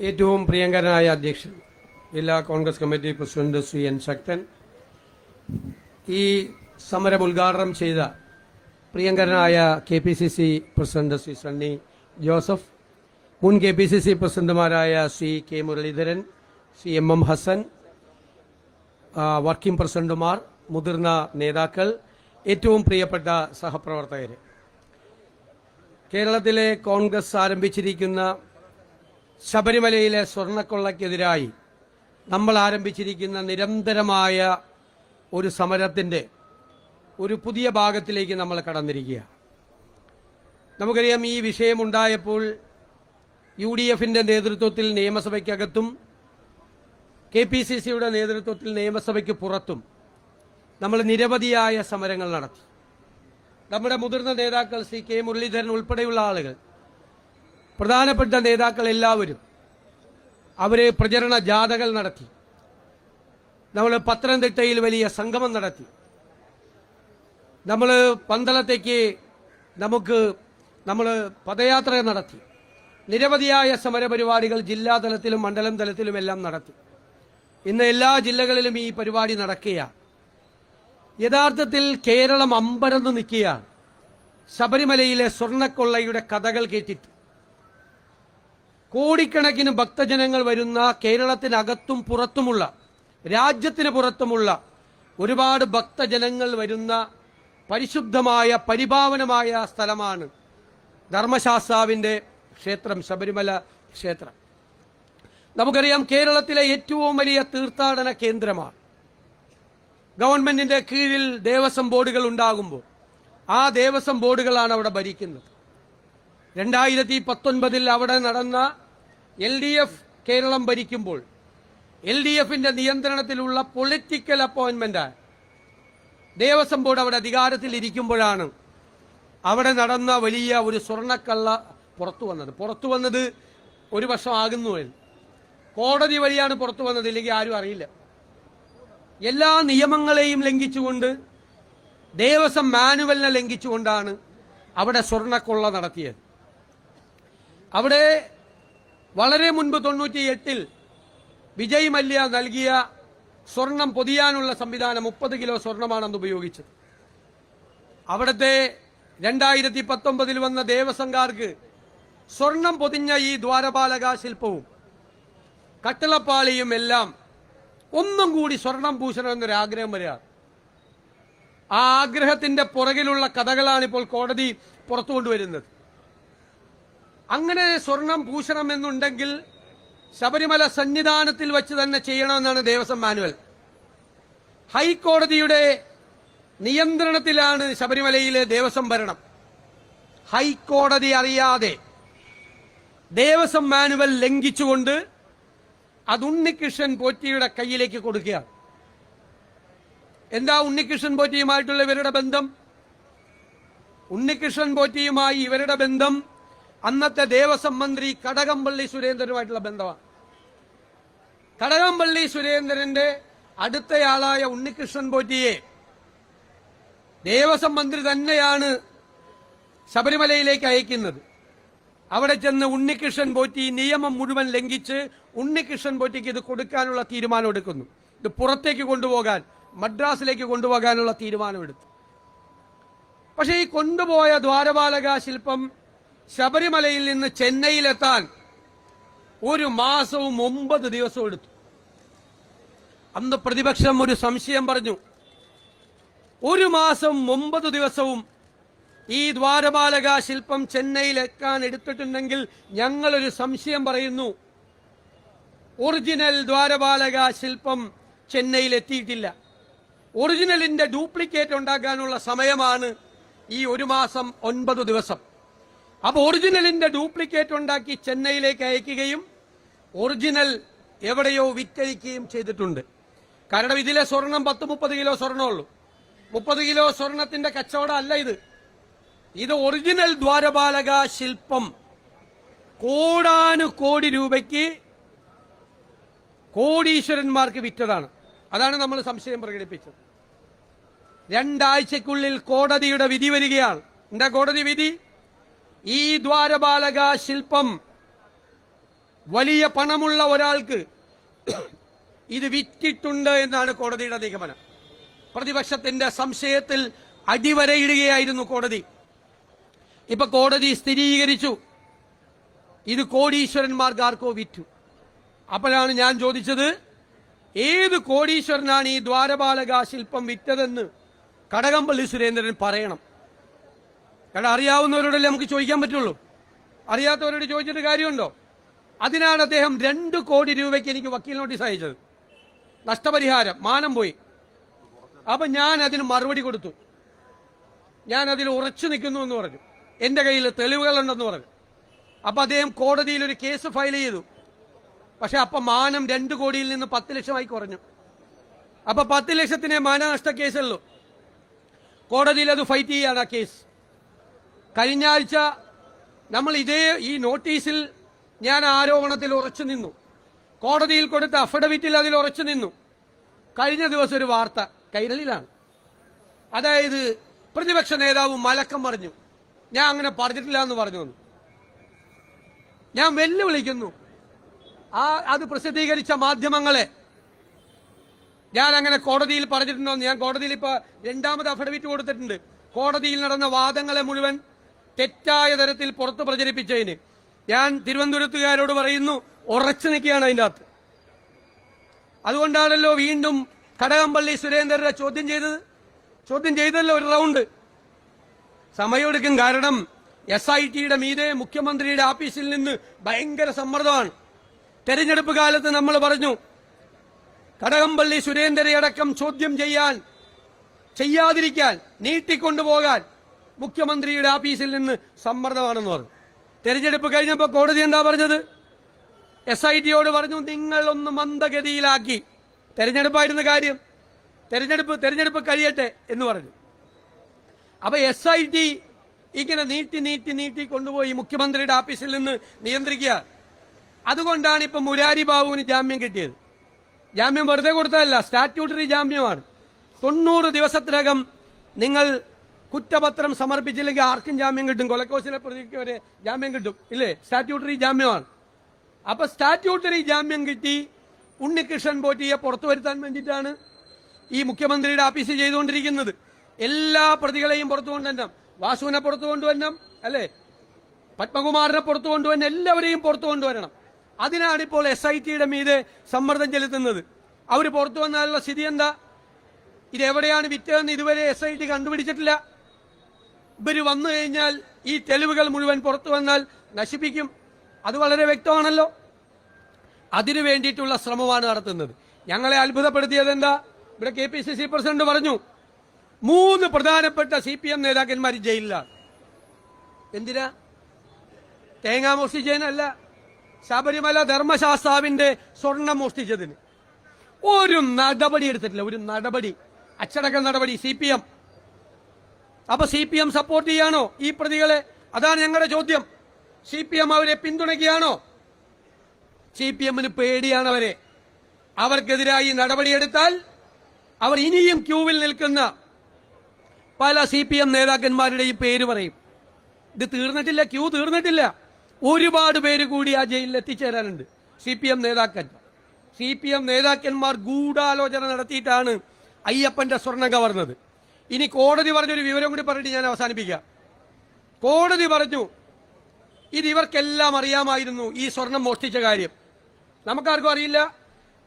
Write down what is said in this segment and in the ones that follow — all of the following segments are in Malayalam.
ഏറ്റവും പ്രിയങ്കരനായ അധ്യക്ഷൻ ജില്ലാ Congress committee president Shri N Sakthan, ഈ സമരം ഉദ്ഘാടനം ചെയ്ത പ്രിയങ്കരനായ KPCC പ്രസിഡന്റ് ശ്രീ സണ്ണി ജോസഫ്, മുൻ KPCC പ്രസിഡന്റുമാരായ Shri K Muraleedharan, Shri MM Hassan, working പ്രസിഡന്റുമാർ, മുതിർന്ന നേതാക്കൾ, ഏറ്റവും പ്രിയപ്പെട്ട സഹപ്രവർത്തകർ, കേരളത്തിലെ കോൺഗ്രസ് ആരംഭിച്ചിരിക്കുന്ന ശബരിമലയിലെ സ്വർണ്ണക്കൊള്ളയ്ക്കെതിരായി നമ്മൾ ആരംഭിച്ചിരിക്കുന്ന നിരന്തരമായ ഒരു സമരത്തിൻ്റെ ഒരു പുതിയ ഭാഗത്തിലേക്ക് നമ്മൾ കടന്നിരിക്കുക. നമുക്കറിയാം, ഈ വിഷയമുണ്ടായപ്പോൾ UDFന്റെ നേതൃത്വത്തിൽ നിയമസഭയ്ക്കകത്തും KPCCയുടെ നേതൃത്വത്തിൽ നിയമസഭയ്ക്ക് പുറത്തും നമ്മൾ നിരവധിയായ സമരങ്ങൾ നടത്തി. നമ്മുടെ മുതിർന്ന നേതാക്കൾ ശ്രീ K മുരളീധരൻ ഉൾപ്പെടെയുള്ള ആളുകൾ, പ്രധാനപ്പെട്ട നേതാക്കൾ എല്ലാവരും അവരെ പ്രചരണ ജാഥകൾ നടത്തി. നമ്മൾ പത്തനംതിട്ടയിൽ വലിയ സംഗമം നടത്തി. നമ്മൾ പന്തളത്തേക്ക് നമ്മൾ പദയാത്ര നടത്തി. നിരവധിയായ സമരപരിപാടികൾ ജില്ലാതലത്തിലും മണ്ഡലം തലത്തിലുമെല്ലാം നടത്തി. ഇന്ന് എല്ലാ ജില്ലകളിലും ഈ പരിപാടി നടക്കുകയാണ്. യഥാർത്ഥത്തിൽ കേരളം അമ്പരന്ന് നിൽക്കുകയാണ് ശബരിമലയിലെ സ്വർണ്ണക്കൊള്ളയുടെ കഥകൾ കേട്ടിട്ട്. കോടിക്കണക്കിന് ഭക്തജനങ്ങൾ വരുന്ന, കേരളത്തിനകത്തും പുറത്തുമുള്ള, രാജ്യത്തിന് പുറത്തുമുള്ള ഒരുപാട് ഭക്തജനങ്ങൾ വരുന്ന പരിശുദ്ധമായ പരിപാവനമായ സ്ഥലമാണ് ധർമ്മശാസ്താവിന്റെ ക്ഷേത്രം, ശബരിമല ക്ഷേത്രം. നമുക്കറിയാം, കേരളത്തിലെ ഏറ്റവും വലിയ തീർത്ഥാടന കേന്ദ്രമാണ്. ഗവൺമെന്റിന്റെ കീഴിൽ ദേവസ്വം ബോർഡുകൾ ഉണ്ടാകുമ്പോൾ ആ ദേവസ്വം ബോർഡുകളാണ് അവിടെ ഭരിക്കുന്നത്. 2019 അവിടെ നടന്ന LDF കേരളം ഭരിക്കുമ്പോൾ LDFന്റെ നിയന്ത്രണത്തിലുള്ള പൊളിറ്റിക്കൽ അപ്പോയിന്റ്മെന്റാണ് ദേവസ്വം ബോർഡ് അവിടെ അധികാരത്തിൽ ഇരിക്കുമ്പോഴാണ് അവിടെ നടന്ന വലിയ ഒരു സ്വർണ്ണക്കള്ള പുറത്തു വന്നത് ഒരു വർഷം ആകുന്നു. കോടതി വഴിയാണ് പുറത്തു വന്നത്, ഇല്ലെങ്കിൽ ആരും അറിയില്ല. എല്ലാ നിയമങ്ങളെയും ലംഘിച്ചുകൊണ്ട്, ദേവസ്വം മാനുവലിനെ ലംഘിച്ചുകൊണ്ടാണ് അവിടെ സ്വർണ്ണക്കൊള്ള നടത്തിയത്. അവിടെ വളരെ മുൻപ് 98 വിജയ് മല്യ നൽകിയ സ്വർണം പൊതിയാനുള്ള സംവിധാനം 30 കിലോ സ്വർണമാണ് അന്ന് ഉപയോഗിച്ചത്. അവിടുത്തെ 2019 വന്ന ദേവസ്വംകാർക്ക് സ്വർണം പൊതിഞ്ഞ ഈ ദ്വാരപാലക ശില്പവും കട്ടിളപ്പാളിയും എല്ലാം ഒന്നും കൂടി സ്വർണം പൂശണം എന്നൊരാഗ്രഹം വരിക. ആ ആഗ്രഹത്തിന്റെ പുറകിലുള്ള കഥകളാണ് ഇപ്പോൾ കോടതി പുറത്തു കൊണ്ടുവരുന്നത്. അങ്ങനെ സ്വർണം പൂശണമെന്നുണ്ടെങ്കിൽ ശബരിമല സന്നിധാനത്തിൽ വെച്ച് തന്നെ ചെയ്യണമെന്നാണ് ദേവസ്വം മാനുവൽ. ഹൈക്കോടതിയുടെ നിയന്ത്രണത്തിലാണ് ശബരിമലയിലെ ദേവസ്വം ഭരണം. ഹൈക്കോടതി അറിയാതെ ദേവസ്വം മാനുവൽ ലംഘിച്ചുകൊണ്ട് അത് ഉണ്ണികൃഷ്ണൻ പോറ്റിയുടെ കയ്യിലേക്ക് കൊടുക്കുക. എന്താ ഉണ്ണികൃഷ്ണൻ പോറ്റിയുമായിട്ടുള്ള ഇവരുടെ ബന്ധം? ഉണ്ണികൃഷ്ണൻ പോറ്റിയുമായി ഇവരുടെ ബന്ധം അന്നത്തെ ദേവസ്വം മന്ത്രി കടകംപള്ളി സുരേന്ദ്രനുമായിട്ടുള്ള ബന്ധമാണ്. കടകംപള്ളി സുരേന്ദ്രന്റെ അടുത്തയാളായ ഉണ്ണികൃഷ്ണൻ പോറ്റിയെ ദേവസ്വം മന്ത്രി തന്നെയാണ് ശബരിമലയിലേക്ക് അയക്കുന്നത്. അവിടെ ചെന്ന് ഉണ്ണികൃഷ്ണൻ പോറ്റി നിയമം മുഴുവൻ ലംഘിച്ച് ഉണ്ണികൃഷ്ണൻ പോറ്റിക്ക് ഇത് കൊടുക്കാനുള്ള തീരുമാനം എടുക്കുന്നു. ഇത് പുറത്തേക്ക് കൊണ്ടുപോകാൻ, മദ്രാസിലേക്ക് കൊണ്ടുപോകാനുള്ള തീരുമാനമെടുത്തു. പക്ഷേ ഈ കൊണ്ടുപോയ ദ്വാരപാലക ശില്പം ശബരിമലയിൽ നിന്ന് ചെന്നൈയിലെത്താൻ 1 മാസവും 9 ദിവസവും എടുത്തു. അന്ന് പ്രതിപക്ഷം ഒരു സംശയം പറഞ്ഞു. 1 മാസം 9 ദിവസവും ഈ ദ്വാരപാലക ശില്പം ചെന്നൈയിലെത്താൻ എടുത്തിട്ടുണ്ടെങ്കിൽ ഞങ്ങളൊരു സംശയം പറയുന്നു, ഒറിജിനൽ ദ്വാരപാലക ശില്പം ചെന്നൈയിലെത്തിയിട്ടില്ല. ഒറിജിനലിന്റെ ഡ്യൂപ്ലിക്കേറ്റ് ഉണ്ടാക്കാനുള്ള സമയമാണ് ഈ 1 മാസം 9 ദിവസം. അപ്പോൾ ഒറിജിനലിന്റെ ഡ്യൂപ്ലിക്കേറ്റ് ഉണ്ടാക്കി ചെന്നൈയിലേക്ക് അയക്കുകയും ഒറിജിനൽ എവിടെയോ വിറ്റഴിക്കുകയും ചെയ്തിട്ടുണ്ട്. കാരണം ഇതിലെ സ്വർണം 10-30 കിലോ സ്വർണ്ണമുള്ളൂ. 30 കിലോ സ്വർണത്തിന്റെ കച്ചവടം അല്ല ഇത്. ഇത് ഒറിജിനൽ ദ്വാരപാലക ശില്പം കോടാനുകോടി രൂപയ്ക്ക് കോടീശ്വരന്മാർക്ക് വിറ്റതാണ്. അതാണ് നമ്മൾ സംശയം പ്രകടിപ്പിച്ചത്. 2 ആഴ്ചക്കുള്ളിൽ കോടതിയുടെ വിധി വരികയാണ്. എന്താ കോടതി വിധി? ഈ ദ്വാരപാലക ശില്പം വലിയ പണമുള്ള ഒരാൾക്ക് ഇത് വിറ്റിട്ടുണ്ട് എന്നാണ് കോടതിയുടെ നിഗമനം. പ്രതിപക്ഷത്തിന്റെ സംശയത്തിൽ അടിവരയിടുകയായിരുന്നു കോടതി. ഇപ്പൊ കോടതി സ്ഥിരീകരിച്ചു ഇത് കോടീശ്വരന്മാർക്ക് ആർക്കോ വിറ്റു. അപ്പോഴാണ് ഞാൻ ചോദിച്ചത്, ഏത് കോടീശ്വരനാണ് ഈ ദ്വാരപാലക ശില്പം വിറ്റതെന്ന് കടകംപള്ളി സുരേന്ദ്രൻ പറയണം. കാരണം അറിയാവുന്നവരോടല്ലേ നമുക്ക് ചോദിക്കാൻ പറ്റുള്ളൂ, അറിയാത്തവരോട് ചോദിച്ചിട്ട് കാര്യമുണ്ടോ? അതിനാണ് അദ്ദേഹം 2 കോടി രൂപയ്ക്ക് എനിക്ക് വക്കീൽ നോട്ടീസ് അയച്ചത്. നഷ്ടപരിഹാരം, മാനം പോയി. അപ്പൊ ഞാൻ അതിന് മറുപടി കൊടുത്തു. ഞാൻ അതിൽ ഉറച്ചു നിൽക്കുന്നു എന്ന് പറഞ്ഞു. എന്റെ കയ്യിൽ തെളിവുകളുണ്ടെന്ന് പറഞ്ഞു. അപ്പൊ അദ്ദേഹം കോടതിയിൽ ഒരു കേസ് ഫയൽ ചെയ്തു. പക്ഷെ അപ്പൊ മാനം 2 കോടിയിൽ നിന്ന് 10 ലക്ഷമായി കുറഞ്ഞു. അപ്പൊ 10 ലക്ഷത്തിനെ മാനനഷ്ട കേസുള്ളൂ. കോടതിയിൽ അത് ഫൈറ്റ് ചെയ്യാണ് ആ കേസ്. കഴിഞ്ഞ ആഴ്ച നമ്മൾ ഈ നോട്ടീസിൽ ഞാൻ ആരോപണത്തിൽ ഉറച്ചു നിന്നു. കോടതിയിൽ കൊടുത്ത അഫിഡവിറ്റിൽ അതിൽ ഉറച്ചു നിന്നു. കഴിഞ്ഞ ദിവസം ഒരു വാർത്ത കൈരളിയിലാണ്. അതായത് പ്രതിപക്ഷ നേതാവ് മലക്കം പറഞ്ഞു. ഞാൻ അങ്ങനെ പറഞ്ഞിട്ടില്ല എന്ന് പറഞ്ഞു. ഞാൻ വെല്ലുവിളിക്കുന്നു അത് പ്രസിദ്ധീകരിച്ച മാധ്യമങ്ങളെ. ഞാൻ അങ്ങനെ കോടതിയിൽ പറഞ്ഞിട്ടുണ്ടോ? ഞാൻ കോടതിയിൽ ഇപ്പൊ 2ാമത് അഫിഡവിറ്റ് കൊടുത്തിട്ടുണ്ട്. കോടതിയിൽ നടന്ന വാദങ്ങളെ മുഴുവൻ തെറ്റായ തരത്തിൽ പുറത്ത് പ്രചരിപ്പിച്ചതിന് ഞാൻ തിരുവനന്തപുരത്തുകാരോട് പറയുന്നു, ഉറച്ചു നിൽക്കുകയാണ് അതിൻ്റെ അകത്ത്. അതുകൊണ്ടാണല്ലോ വീണ്ടും കടകംപള്ളി സുരേന്ദ്രനെ ചോദ്യം ചെയ്തല്ലോ ഒരു റൗണ്ട്. സമയമെടുക്കും. കാരണം SITയുടെ മീതെ മുഖ്യമന്ത്രിയുടെ ആഫീസിൽ നിന്ന് ഭയങ്കര സമ്മർദ്ദമാണ്. തെരഞ്ഞെടുപ്പ് കാലത്ത് നമ്മൾ പറഞ്ഞു, കടകംപള്ളി സുരേന്ദ്രയടക്കം ചോദ്യം ചെയ്യാതിരിക്കാൻ, നീട്ടിക്കൊണ്ടുപോകാൻ മുഖ്യമന്ത്രിയുടെ ആഫീസിൽ നിന്ന് സമ്മർദ്ദമാണെന്ന് പറഞ്ഞു. തെരഞ്ഞെടുപ്പ് കഴിഞ്ഞപ്പോൾ കോടതി എന്താ പറഞ്ഞത്? SITയോട് പറഞ്ഞു, നിങ്ങളൊന്ന് മന്ദഗതിയിലാക്കി. തെരഞ്ഞെടുപ്പായിരുന്ന കാര്യം, തെരഞ്ഞെടുപ്പ് കഴിയട്ടെ എന്ന് പറഞ്ഞു. അപ്പൊ SIT ഇങ്ങനെ നീട്ടി കൊണ്ടുപോയി മുഖ്യമന്ത്രിയുടെ ആഫീസിൽ നിന്ന് നിയന്ത്രിക്കുക. അതുകൊണ്ടാണ് ഇപ്പൊ മുരാരി ബാബുവിന് ജാമ്യം കിട്ടിയത്. ജാമ്യം വെറുതെ കൊടുത്തതല്ല, സ്റ്റാറ്റ്യൂട്ടറി ജാമ്യമാണ്. 90 ദിവസത്തിനകം നിങ്ങൾ കുറ്റപത്രം സമർപ്പിച്ചില്ലെങ്കിൽ ആർക്കും ജാമ്യം കിട്ടും. കൊലക്കേസിലെ പ്രതിക്ക് വരെ ജാമ്യം കിട്ടും, ഇല്ലേ? സ്റ്റാറ്റ്യൂട്ടറി ജാമ്യമാണ്. അപ്പൊ സ്റ്റാറ്റ്യൂട്ടറി ജാമ്യം കിട്ടി ഉണ്ണികൃഷ്ണൻ പോറ്റിയെ പുറത്തു വരുത്താൻ വേണ്ടിയിട്ടാണ് ഈ മുഖ്യമന്ത്രിയുടെ ആഫീസ് ചെയ്തുകൊണ്ടിരിക്കുന്നത്. എല്ലാ പ്രതികളെയും പുറത്തു കൊണ്ടുവരണം, വാസുവിനെ പുറത്തു കൊണ്ടുവരണം, അല്ലേ? പത്മകുമാറിനെ പുറത്തു കൊണ്ടുവരണം, എല്ലാവരെയും പുറത്തു കൊണ്ടുവരണം. അതിനാണ് ഇപ്പോൾ SITയുടെ മീതെ സമ്മർദ്ദം ചെലുത്തുന്നത്. അവർ പുറത്തു വന്നാലുള്ള സ്ഥിതി എന്താ? ഇതെവിടെയാണ് വിറ്റതെന്ന് ഇതുവരെ SIT കണ്ടുപിടിച്ചിട്ടില്ല. ഇവര് വന്നു കഴിഞ്ഞാൽ ഈ തെളിവുകൾ മുഴുവൻ പുറത്തു വന്നാൽ നശിപ്പിക്കും. അത് വളരെ വ്യക്തമാണല്ലോ. അതിനു വേണ്ടിയിട്ടുള്ള ശ്രമമാണ് നടത്തുന്നത്. ഞങ്ങളെ അത്ഭുതപ്പെടുത്തിയത് എന്താ? ഇവിടെ KPCC പ്രസിഡന്റ് പറഞ്ഞു, 3 പ്രധാനപ്പെട്ട CPM നേതാക്കന്മാർ ജയിലിലാണ്. എന്തിനാ? തേങ്ങ മോഷ്ടിച്ചതിനല്ല, ശബരിമല ധർമ്മശാസ്താവിന്റെ സ്വർണം മോഷ്ടിച്ചതിന്. ഒരു നടപടി എടുത്തിട്ടില്ല, ഒരു നടപടി, അച്ചടക്ക നടപടി CPM. അപ്പൊ CPM സപ്പോർട്ട് ചെയ്യാണോ ഈ പ്രതികളെ? അതാണ് ഞങ്ങളുടെ ചോദ്യം. CPM അവരെ പിന്തുണയ്ക്കുകയാണോ? CPMന് പേടിയാണ് അവരെ. അവർക്കെതിരായി നടപടിയെടുത്താൽ അവർ ഇനിയും ക്യൂവിൽ നിൽക്കുന്ന പല CPM നേതാക്കന്മാരുടെയും പേര് പറയും. ഇത് തീർന്നിട്ടില്ല, ക്യൂ തീർന്നിട്ടില്ല. ഒരുപാട് പേര് കൂടി ആ ജയിലിൽ എത്തിച്ചേരാനുണ്ട്. CPM നേതാക്കന്മാർ ഗൂഢാലോചന നടത്തിയിട്ടാണ് അയ്യപ്പന്റെ സ്വർണം കവർന്നത്. ഇനി കോടതി പറഞ്ഞൊരു വിവരം കൂടി പറഞ്ഞിട്ട് ഞാൻ അവസാനിപ്പിക്കാം. കോടതി പറഞ്ഞു, ഇത് ഇവർക്കെല്ലാം അറിയാമായിരുന്നു, ഈ സ്വർണം മോഷ്ടിച്ച കാര്യം. നമുക്കാർക്കും അറിയില്ല,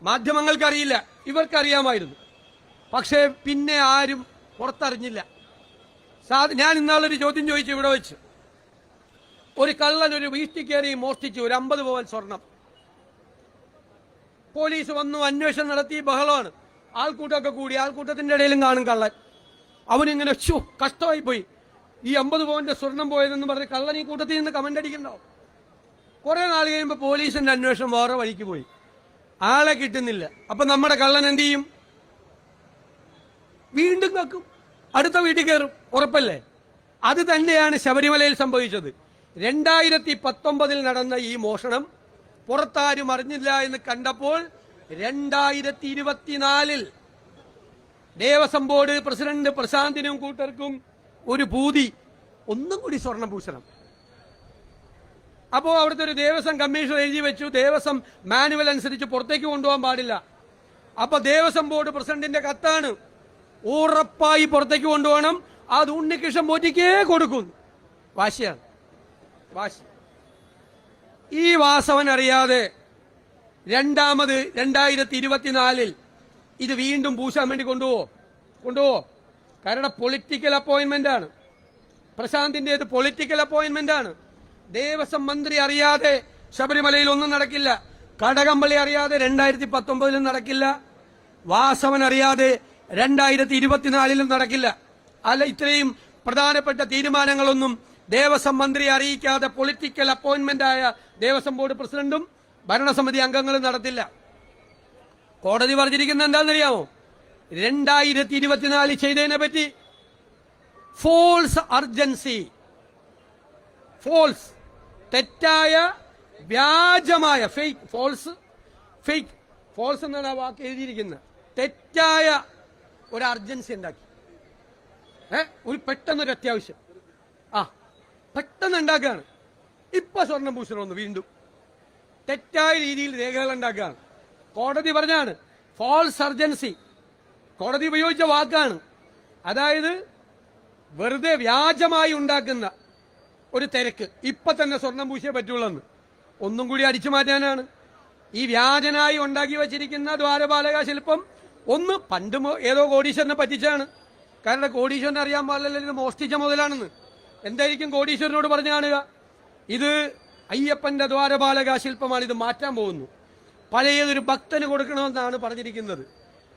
മാധ്യമങ്ങൾക്കറിയില്ല, ഇവർക്കറിയാമായിരുന്നു. പക്ഷേ പിന്നെ ആരും പുറത്തറിഞ്ഞില്ല. ഞാൻ ഇന്നാളൊരു ചോദ്യം ചോദിച്ചു ഇവിടെ വെച്ച്. ഒരു കള്ളൻ ഒരു വീട്ടിൽ കയറി മോഷ്ടിച്ചു ഒരു 50 പവൻ സ്വർണം. പോലീസ് വന്നു, അന്വേഷണം നടത്തി, ബഹളമാണ്. ആൾക്കൂട്ടമൊക്കെ കൂടി, ആൾക്കൂട്ടത്തിന്റെ ഇടയിലും കാണും കള്ളൻ. അവനിങ്ങനെ കഷ്ടമായി പോയി, ഈ 50 പവന്റെ സ്വർണം പോയതെന്ന് പറഞ്ഞ് കള്ളൻ ഈ കൂട്ടത്തിൽ നിന്ന് കമന്റ് അടിക്കണ്ടാവും. കുറെ നാൾ കഴിയുമ്പോൾ പോലീസിന്റെ അന്വേഷണം വേറെ വഴിക്ക് പോയി, ആളെ കിട്ടുന്നില്ല. അപ്പൊ നമ്മുടെ കള്ളൻ എന്ത് ചെയ്യും? വീണ്ടും കക്കും, അടുത്ത വീട്ടിൽ കയറും, ഉറപ്പല്ലേ? അത് തന്നെയാണ് ശബരിമലയിൽ സംഭവിച്ചത്. 2019 നടന്ന ഈ മോഷണം പുറത്താരും അറിഞ്ഞില്ല എന്ന് കണ്ടപ്പോൾ 2024 ദേവസ്വം ബോർഡ് പ്രസിഡന്റ് പ്രശാന്തിനും കൂട്ടർക്കും ഒരു ഭൂതി, ഒന്നും കൂടി സ്വർണം പൂശണം. അപ്പോൾ അവിടുത്തെ ഒരു ദേവസ്വം കമ്മീഷണർ എഴുതി വെച്ചു, ദേവസ്വം മാനുവൽ അനുസരിച്ച് പുറത്തേക്ക് കൊണ്ടുപോകാൻ പാടില്ല. അപ്പൊ ദേവസ്വം ബോർഡ് പ്രസിഡന്റിന്റെ കത്താണ്, ഉറപ്പായി പുറത്തേക്ക് കൊണ്ടുപോകണം, അത് ഉണ്ണികൃഷ്ണൻ പോറ്റിക്കേ കൊടുക്കും. വാശിയാണ്, വാശി. ഈ വാസവൻ അറിയാതെ 2024 ഇത് വീണ്ടും പൂശാൻ വേണ്ടി കൊണ്ടുപോവോ? കാരണം പൊളിറ്റിക്കൽ അപ്പോയിന്റ്മെന്റ് ആണ്. പ്രശാന്തിന്റേത് പൊളിറ്റിക്കൽ അപ്പോയിന്റ്മെന്റ് ആണ്. ദേവസ്വം മന്ത്രി അറിയാതെ ശബരിമലയിൽ ഒന്നും നടക്കില്ല. കടകംപള്ളി അറിയാതെ 2019 നടക്കില്ല. വാസവൻ അറിയാതെ 2024 നടക്കില്ല. അല്ല, ഇത്രയും പ്രധാനപ്പെട്ട തീരുമാനങ്ങളൊന്നും ദേവസ്വം മന്ത്രി അറിയിക്കാതെ പൊളിറ്റിക്കൽ അപ്പോയിന്റ്മെന്റ് ആയ ദേവസ്വം ബോർഡ് പ്രസിഡന്റും ഭരണസമിതി അംഗങ്ങളും നടത്തില്ല. കോടതി പറഞ്ഞിരിക്കുന്നത് എന്താണെന്നറിയാമോ? 2024 ചെയ്തതിനെ പറ്റി ഫോൾസ് അർജൻസി, ഫോൾസ്, തെറ്റായ, വ്യാജമായ, ഫേക്ക്, ഫോൾസ് എന്നാണ് ആ വാക്ക് എഴുതിയിരിക്കുന്നത്. തെറ്റായ ഒരു അർജൻസി ഉണ്ടാക്കി, ഒരു പെട്ടെന്നൊരു അത്യാവശ്യം, പെട്ടെന്ന് ഉണ്ടാക്കുകയാണ്. ഇപ്പൊ സ്വർണം പൂശണമെന്ന് വീണ്ടും തെറ്റായ രീതിയിൽ രേഖകൾ ഉണ്ടാക്കുകയാണ്. കോടതി പറഞ്ഞാണ് ഫോൾസ് അർജൻസി, കോടതി ഉപയോഗിച്ച വാക്കാണ്. അതായത് വെറുതെ വ്യാജമായി ഉണ്ടാക്കുന്ന ഒരു തിരക്ക്, ഇപ്പൊ തന്നെ സ്വർണം പൂശിയേ പറ്റുള്ളൂ, ഒന്നും കൂടി അടിച്ചു മാറ്റാനാണ്. ഈ വ്യാജനായി ഉണ്ടാക്കി വച്ചിരിക്കുന്ന ദ്വാരപാലക ശില്പം ഒന്ന് പണ്ട് ഏതോ കോടീശ്വരനെ പറ്റിച്ചാണ്. കാരണം കോടീശ്വരനെ അറിയാൻ പാടില്ല ഇത് മോഷ്ടിച്ച മുതലാണെന്ന്. എന്തായിരിക്കും കോടീശ്വരനോട് പറഞ്ഞു കാണുക? ഇത് അയ്യപ്പന്റെ ദ്വാരപാലക ശില്പമാണ്, ഇത് മാറ്റാൻ പോകുന്നു, പഴയതൊരു ഭക്തന് കൊടുക്കണമെന്നാണ് പറഞ്ഞിരിക്കുന്നത്.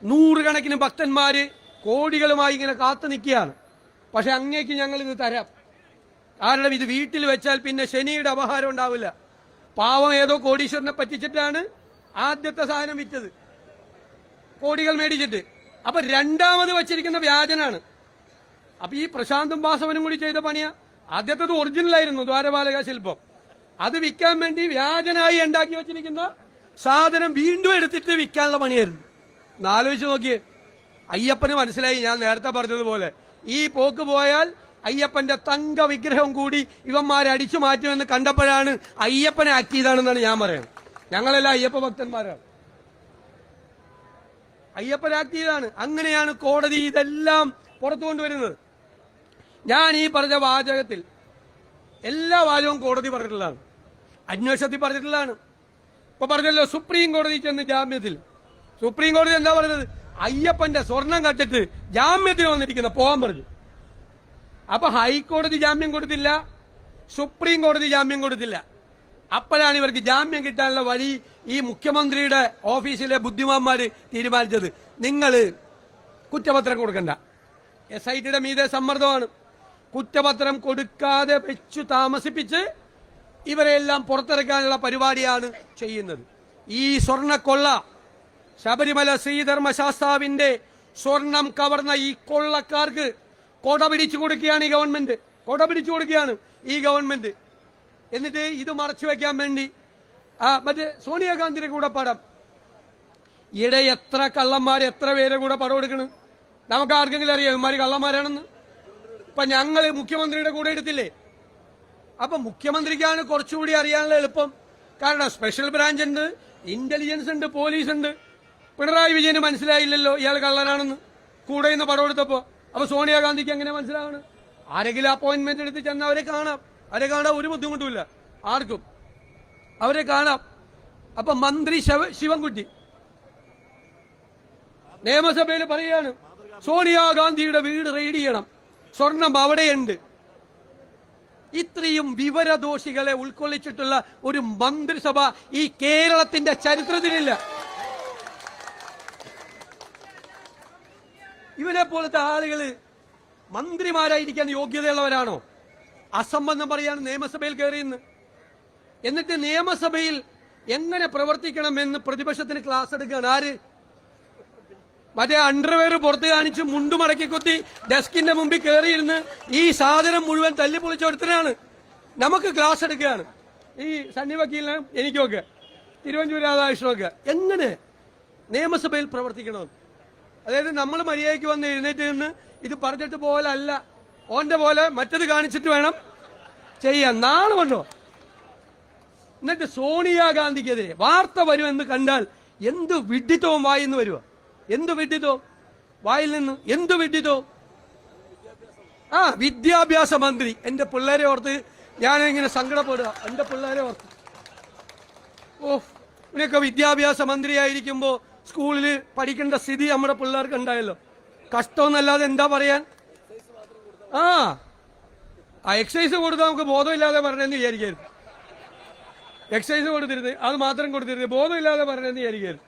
100 കണക്കിന് ഭക്തന്മാര് കോടികളുമായി ഇങ്ങനെ കാത്തു നിൽക്കുകയാണ്. പക്ഷെ അങ്ങേക്ക് ഞങ്ങൾ ഇത് തരാം, കാരണം ഇത് വീട്ടിൽ വെച്ചാൽ പിന്നെ ശനിയുടെ അപഹാരം ഉണ്ടാവില്ല. പാവം ഏതോ കോടീശ്വരനെ പറ്റിച്ചിട്ടാണ് ആദ്യത്തെ സാധനം വിറ്റത്, കോടികൾ മേടിച്ചിട്ട്. അപ്പൊ രണ്ടാമത് വച്ചിരിക്കുന്ന വ്യാജനാണ്. അപ്പൊ ഈ പ്രശാന്തും വാസവനും കൂടി ചെയ്ത പണിയാ. ആദ്യത്തത് ഒറിജിനലായിരുന്നു ദ്വാരപാലക ശില്പം, അത് വിൽക്കാൻ വേണ്ടി വ്യാജനായി ഉണ്ടാക്കി വെച്ചിരിക്കുന്ന സാധനം വീണ്ടും എടുത്തിട്ട് വിൽക്കാനുള്ള പണിയായിരുന്നു. ആലോചിച്ച് നോക്കിയേ. അയ്യപ്പന് മനസ്സിലായി, ഞാൻ നേരത്തെ പറഞ്ഞതുപോലെ ഈ പോക്ക് പോയാൽ അയ്യപ്പന്റെ തങ്ക വിഗ്രഹം കൂടി ഇവന്മാരെ അടിച്ചു മാറ്റുമെന്ന് കണ്ടപ്പോഴാണ് അയ്യപ്പനെ ആക്ട് ചെയ്താണെന്നാണ് ഞാൻ പറയുന്നത്. ഞങ്ങളെല്ലാം അയ്യപ്പ ഭക്തന്മാരാണ്, അയ്യപ്പൻ ആക്ട് ചെയ്താണ്. അങ്ങനെയാണ് കോടതി ഇതെല്ലാം പുറത്തു കൊണ്ടുവരുന്നത്. ഞാൻ ഈ പറഞ്ഞ വാചകത്തിൽ എല്ലാ വാചകവും കോടതി പറഞ്ഞിട്ടുള്ളതാണ്, അന്വേഷണത്തിൽ പറഞ്ഞിട്ടുള്ളതാണ്. ഇപ്പൊ പറഞ്ഞല്ലോ സുപ്രീം കോടതി ചെന്ന് ജാമ്യത്തിൽ, സുപ്രീം കോടതി എന്താ പറഞ്ഞത്? അയ്യപ്പന്റെ സ്വർണം കട്ടിട്ട് ജാമ്യത്തിൽ വന്നിരിക്കുന്ന പോകാൻ പറഞ്ഞു. അപ്പൊ ഹൈക്കോടതി ജാമ്യം കൊടുത്തില്ല, സുപ്രീം കോടതി ജാമ്യം കൊടുത്തില്ല. അപ്പോഴാണ് ഇവർക്ക് ജാമ്യം കിട്ടാനുള്ള വഴി ഈ മുഖ്യമന്ത്രിയുടെ ഓഫീസിലെ ബുദ്ധിമാന്മാര് തീരുമാനിച്ചത്. നിങ്ങൾ കുറ്റപത്രം കൊടുക്കണ്ട, SITയുടെ മീതെ സമ്മർദ്ദമാണ്. കുറ്റപത്രം കൊടുക്കാതെ വെച്ചു താമസിപ്പിച്ച് ഇവരെല്ലാം പുറത്തിറക്കാനുള്ള പരിപാടിയാണ് ചെയ്യുന്നത്. ഈ സ്വർണ്ണക്കൊള്ള, ശബരിമല ശ്രീധർമ്മശാസ്താവിന്റെ സ്വർണം കവർന്ന ഈ കൊള്ളക്കാർക്ക് കൊട പിടിച്ചു കൊടുക്കുകയാണ് ഈ ഗവൺമെന്റ്, കൊട പിടിച്ചു കൊടുക്കുകയാണ് ഈ ഗവൺമെന്റ്. എന്നിട്ട് ഇത് മറച്ചു വെക്കാൻ വേണ്ടി മറ്റേ സോണിയാഗാന്ധിയുടെ കൂടെ പടം, ഈയിടെ എത്ര കള്ളന്മാർ എത്ര പേരെ കൂടെ പടം എടുക്കണം? നമുക്ക് ആർക്കെങ്കിലും അറിയാം ഇവന്മാര് കള്ളന്മാരാണെന്ന്? ഇപ്പൊ ഞങ്ങള് മുഖ്യമന്ത്രിയുടെ കൂടെ എടുത്തില്ലേ? അപ്പൊ മുഖ്യമന്ത്രിക്കാണ് കുറച്ചുകൂടി അറിയാനുള്ള എളുപ്പം. കാരണം സ്പെഷ്യൽ ബ്രാഞ്ച് ഉണ്ട്, ഇന്റലിജൻസ് ഉണ്ട്, പോലീസ് ഉണ്ട്. പിണറായി വിജയന് മനസ്സിലായില്ലല്ലോ ഇയാൾ കള്ളനാണെന്ന് കൂടെ നിന്ന് പടം എടുത്തപ്പോ. അപ്പൊ സോണിയാഗാന്ധിക്ക് എങ്ങനെ മനസ്സിലാവണം? ആരെങ്കിലും അപ്പോയിന്റ്മെന്റ് എടുത്ത് ചെന്ന് അവരെ കാണാം, അവരെ കാണാൻ ഒരു ബുദ്ധിമുട്ടുമില്ല ആർക്കും, അവരെ കാണാം. അപ്പൊ മന്ത്രി ശിവൻകുട്ടി നിയമസഭയിൽ പറയാണ് സോണിയാഗാന്ധിയുടെ വീട് റെയ്ഡ് ചെയ്യണം, സ്വർണം അവിടെയുണ്ട്. ഇത്രയും വിവരദോഷികളെ ഉൾക്കൊള്ളിച്ചിട്ടുള്ള ഒരു മന്ത്രിസഭ ഈ കേരളത്തിന്റെ ചരിത്രത്തിലില്ല. ഇവരെ പോലത്തെ ആളുകള് മന്ത്രിമാരായിരിക്കാൻ യോഗ്യതയുള്ളവരാണോ? അസംബന്ധം പറയാൻ നിയമസഭയിൽ കയറിയെന്ന്. എന്നിട്ട് നിയമസഭയിൽ എങ്ങനെ പ്രവർത്തിക്കണമെന്ന് പ്രതിപക്ഷത്തിന് ക്ലാസ് എടുക്കുകയാണ്. ആര്? മറ്റേ അണ്ടർവെയർ പുറത്ത് കാണിച്ച് മുണ്ടുമടക്കി കുത്തി ഡെസ്കിന്റെ മുമ്പിൽ കയറിയിരുന്ന് ഈ സാധനം മുഴുവൻ തല്ലിപ്പൊളിച്ചെടുത്തനാണ് നമുക്ക് ക്ലാസ് എടുക്കുകയാണ്. ഈ സണ്ണി വക്കീലിനും എനിക്കൊക്കെ തിരുവഞ്ചൂർ രാധാകൃഷ്ണനൊക്കെ എങ്ങനെ നിയമസഭയിൽ പ്രവർത്തിക്കണമെന്ന്. അതായത് നമ്മൾ മര്യാദയ്ക്ക് വന്ന് എഴുന്നേറ്റ് നിന്ന് ഇത് പറഞ്ഞിട്ട് പോലല്ല, ഓന്റെ പോലെ മറ്റത് കാണിച്ചിട്ട് വേണം ചെയ്യാൻ. നാളെ വന്നോ എന്നിട്ട് സോണിയാഗാന്ധിക്കെതിരെ വാർത്ത വരുമെന്ന് കണ്ടാൽ എന്ത് വിഡ്ഢിത്തവും വായിന്ന് വരുക. എന്ത് വിഡ്ഢിത്തവും വായിൽ നിന്ന് എന്ത് വിഡ്ഢിത്തവും. വിദ്യാഭ്യാസ മന്ത്രി. എന്റെ പിള്ളേരെ ഓർത്ത് ഞാനിങ്ങനെ സങ്കടപ്പെടുക. എന്റെ പിള്ളേരെ ഓർത്ത് ഇവനൊക്കെ വിദ്യാഭ്യാസ മന്ത്രിയായിരിക്കുമ്പോ സ്കൂളിൽ പഠിക്കേണ്ട സ്ഥിതി നമ്മുടെ പിള്ളേർക്ക് ഉണ്ടായല്ലോ. കഷ്ടമെന്നല്ലാതെ എന്താ പറയാൻ. എക്സൈസ് കൊടുത്താൽ നമുക്ക് ബോധമില്ലാതെ പറഞ്ഞെന്ന് വിചാരിക്കരുത്. എക്സൈസ് കൊടുത്തിരുന്നത് അത് മാത്രം കൊടുത്തിരുന്നത് ബോധമില്ലാതെ പറഞ്ഞെന്ന് വിചാരിക്കരുത്.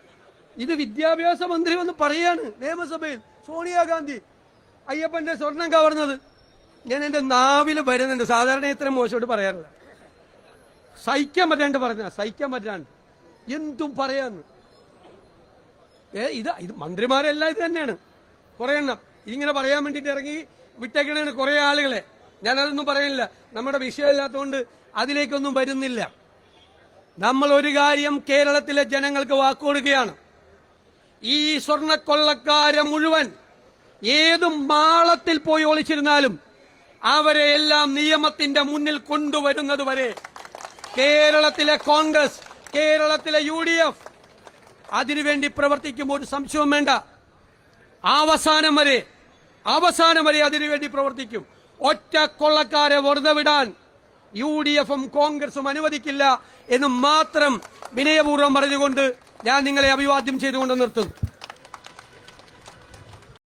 ഇത് വിദ്യാഭ്യാസ മന്ത്രി വന്ന് പറയാണ് നിയമസഭയിൽ. സോണിയാഗാന്ധി അയ്യപ്പന്റെ സ്വർണം കവർന്നത്. ഞാൻ എന്റെ നാവിൽ വരുന്നുണ്ട്. സാധാരണ ഇത്ര മോശമായിട്ട് പറയാറില്ല. സഹിക്കാൻ പറ്റാണ്ട് പറഞ്ഞ സഹിക്കാൻ പറ്റാണ്ട് എന്തും പറയാന്ന്. ഇത് മന്ത്രിമാരെല്ലാം ഇത് തന്നെയാണ്. കുറെ എണ്ണം ഇങ്ങനെ പറയാൻ വേണ്ടിട്ട് ഇറങ്ങി വിട്ടേക്കണേണ് കുറെ ആളുകളെ. ഞാനതൊന്നും പറയുന്നില്ല, നമ്മുടെ വിഷയമില്ലാത്തതുകൊണ്ട് അതിലേക്കൊന്നും വരുന്നില്ല. നമ്മൾ ഒരു കാര്യം കേരളത്തിലെ ജനങ്ങൾക്ക് വാക്കുകൊടുക്കുകയാണ്. ഈ സ്വർണ്ണക്കൊള്ളക്കാരെ മുഴുവൻ ഏത് മാളത്തിൽ പോയി ഒളിച്ചിരുന്നാലും അവരെ എല്ലാം നിയമത്തിന്റെ മുന്നിൽ കൊണ്ടുവരുന്നത് വരെ കേരളത്തിലെ കോൺഗ്രസ്, കേരളത്തിലെ UDF അതിനുവേണ്ടി പ്രവർത്തിക്കുമ്പോൾ ഒരു സംശയവും വേണ്ട. അവസാനം വരെ അതിനുവേണ്ടി പ്രവർത്തിക്കും. ഒറ്റ കൊള്ളക്കാരെ വെറുതെ വിടാൻ UDF-ഉം കോൺഗ്രസും അനുവദിക്കില്ല എന്ന് മാത്രം വിനയപൂർവ്വം പറഞ്ഞുകൊണ്ട് ഞാൻ നിങ്ങളെ അഭിവാദ്യം ചെയ്തുകൊണ്ട് നിർത്തുന്നു.